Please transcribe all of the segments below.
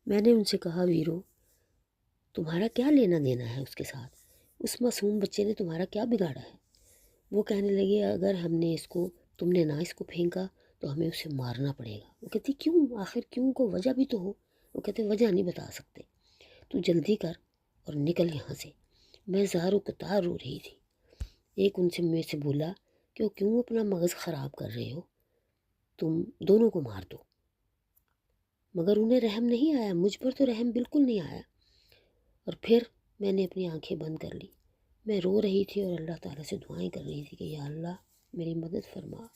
میں نے ان سے کہا ویرو تمہارا کیا لینا دینا ہے اس کے ساتھ، اس معصوم بچے نے تمہارا کیا بگاڑا ہے؟ وہ کہنے لگے اگر ہم نے اس کو، تم نے نہ اس کو پھینکا تو ہمیں اسے مارنا پڑے گا۔ وہ کہتی کیوں، آخر کیوں کو وجہ بھی تو ہو۔ وہ کہتے وجہ نہیں بتا سکتے، تو جلدی کر اور نکل یہاں سے۔ میں زار و قطار رو رہی تھی۔ ایک ان سے میں سے بولا کہ وہ کیوں اپنا مغز خراب کر رہے ہو، تم دونوں کو مار دو۔ مگر انہیں رحم نہیں آیا، مجھ پر تو رحم بالکل نہیں آیا۔ اور پھر میں نے اپنی آنکھیں بند کر لی۔ میں رو رہی تھی اور اللہ تعالیٰ سے دعائیں کر رہی تھی کہ یا اللہ میری مدد فرما،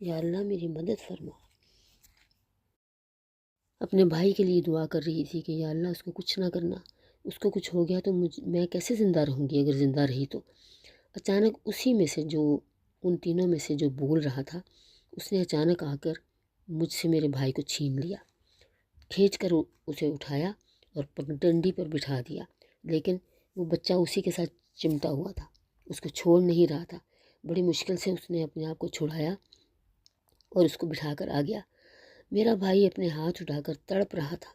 یا اللہ میری مدد فرما۔ اپنے بھائی کے لیے دعا کر رہی تھی کہ یا اللہ اس کو کچھ نہ کرنا، اس کو کچھ ہو گیا تو میں کیسے زندہ رہوں گی اگر زندہ رہی تو۔ اچانک اسی میں سے جو ان تینوں میں سے جو بول رہا تھا، اس نے اچانک آ کر مجھ سے میرے بھائی کو چھین لیا، کھینچ کر اسے اٹھایا اور ڈنڈی پر بٹھا دیا۔ لیکن وہ بچہ اسی کے ساتھ چمٹا ہوا تھا، اس کو چھوڑ نہیں رہا تھا۔ بڑی مشکل سے اس نے اپنے آپ کو چھڑایا اور اس کو بٹھا کر آ گیا۔ میرا بھائی اپنے ہاتھ اٹھا کر تڑپ رہا تھا،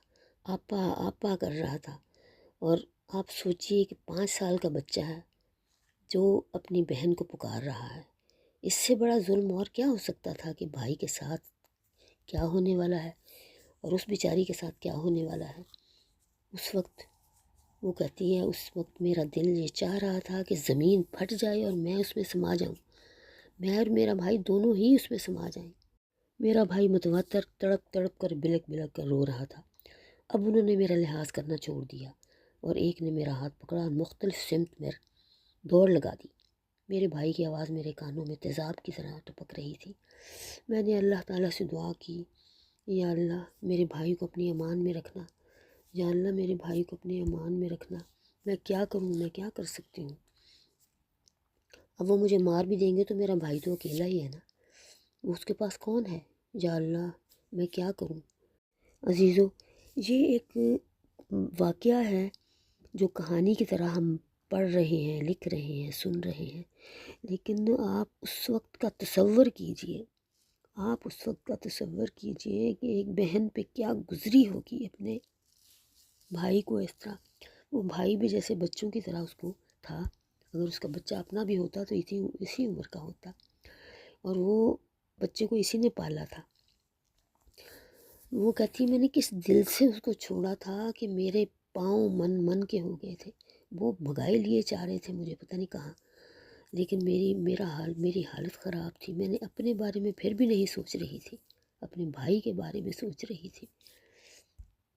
آپا آپا کر رہا تھا۔ اور آپ سوچئے کہ 5 سال کا بچہ ہے جو اپنی بہن کو پکار رہا ہے، اس سے بڑا ظلم اور کیا ہو سکتا تھا کہ بھائی کے ساتھ کیا ہونے والا ہے اور اس بیچاری کے ساتھ کیا ہونے والا ہے۔ اس وقت وہ کہتی ہے اس وقت میرا دل یہ چاہ رہا تھا کہ زمین پھٹ جائے اور میں اس میں سما جاؤں، میں اور میرا بھائی دونوں ہی اس میں سما جائیں۔ میرا بھائی متواتر تڑپ تڑپ کر بلک بلک کر رو رہا تھا۔ اب انہوں نے میرا لحاظ کرنا چھوڑ دیا اور ایک نے میرا ہاتھ پکڑا اور مختلف سمت میں دوڑ لگا دی۔ میرے بھائی کی آواز میرے کانوں میں تیزاب کی طرح ٹپک رہی تھی۔ میں نے اللہ تعالیٰ سے دعا کی یا اللہ میرے بھائی کو اپنی امان میں رکھنا، یا اللہ میرے بھائی کو اپنے امان میں رکھنا۔ میں کیا کروں، میں کیا کر سکتی ہوں؟ اب وہ مجھے مار بھی دیں گے تو میرا بھائی تو اکیلا ہی ہے نا، اس کے پاس کون ہے؟ یا اللہ میں کیا کروں؟ عزیزو، یہ ایک واقعہ ہے جو کہانی کی طرح ہم پڑھ رہے ہیں، لکھ رہے ہیں، سن رہے ہیں، لیکن آپ اس وقت کا تصور کیجئے، آپ اس وقت کا تصور کیجئے کہ ایک بہن پہ کیا گزری ہوگی اپنے بھائی کو اس طرح۔ وہ بھائی بھی جیسے بچوں کی طرح اس کو تھا، اگر اس کا بچہ اپنا بھی ہوتا تو اسی عمر کا ہوتا، اور وہ بچے کو اسی نے پالا تھا۔ وہ کہتی میں نے کس دل سے اس کو چھوڑا تھا کہ میرے پاؤں من من کے ہو گئے تھے، وہ بھگائے لیے چاہ رہے تھے مجھے پتہ نہیں کہاں، لیکن میری حالت خراب تھی۔ میں نے اپنے بارے میں پھر بھی نہیں سوچ رہی تھی، اپنے بھائی کے بارے میں سوچ رہی تھی۔